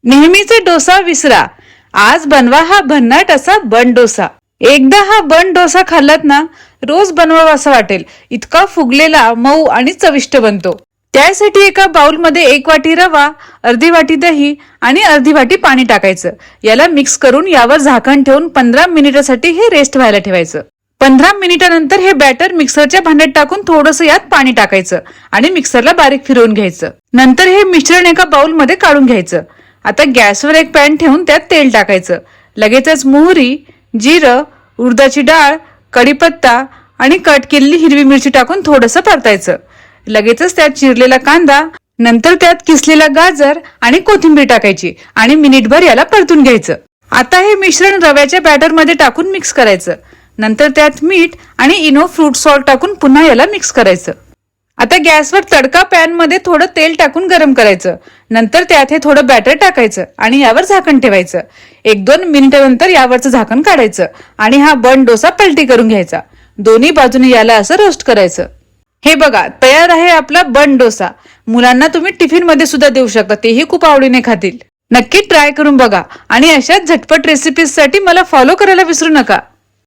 नेहमीचे डोसा विसरा, आज बनवा हा भन्नाट असा बन डोसा। एकदा हा बन डोसा खाल्लात ना, रोज बनवावा असं वाटेल, इतका फुगलेला, मऊ आणि चविष्ट बनतो। त्यासाठी एका बाउलमध्ये 1 वाटी रवा, अर्धी वाटी दही आणि अर्धी वाटी पाणी टाकायचं। याला मिक्स करून यावर झाकण ठेवून 15 मिनिटांसाठी हे रेस्ट व्हायला ठेवायचं। 15 मिनिटांनंतर हे बॅटर मिक्सरच्या भांड्यात टाकून थोडंसं यात पाणी टाकायचं आणि मिक्सरला बारीक फिरवून घ्यायचं। नंतर हे मिश्रण एका बाउलमध्ये काढून घ्यायचं। आता गॅसवर एक पॅन ठेवून त्यात तेल टाकायचं। लगेचच मोहरी, जिरं, उडदाची डाळ, कढीपत्ता आणि कट केलेली हिरवी मिरची टाकून थोडंसं परतायचं। लगेचच त्यात चिरलेला कांदा, नंतर त्यात किसलेला गाजर आणि कोथिंबीर टाकायची आणि मिनिटभर याला परतून घ्यायचं। आता हे मिश्रण रव्याच्या बॅटर मध्ये टाकून मिक्स करायचं। नंतर त्यात मीठ आणि इनो फ्रूट सॉल्ट टाकून पुन्हा याला मिक्स करायचं। आता गॅसवर तडका पॅन मध्ये थोडं तेल टाकून गरम करायचं। नंतर त्यात हे थोडं बॅटर टाकायचं आणि यावर झाकण ठेवायचं। 1-2 मिनिटांनंतर यावरचं झाकण काढायचं आणि हा बन डोसा पलटी करून घ्यायचा। दोन्ही बाजूने याला असं रोस्ट करायचं। हे बघा, तयार आहे आपला बन डोसा। मुलांना तुम्ही टिफिन मध्ये सुद्धा देऊ शकता, तेही खूप आवडीने खातील। नक्की ट्राय करून बघा आणि अशाच झटपट रेसिपीज साठी मला फॉलो करायला विसरू नका।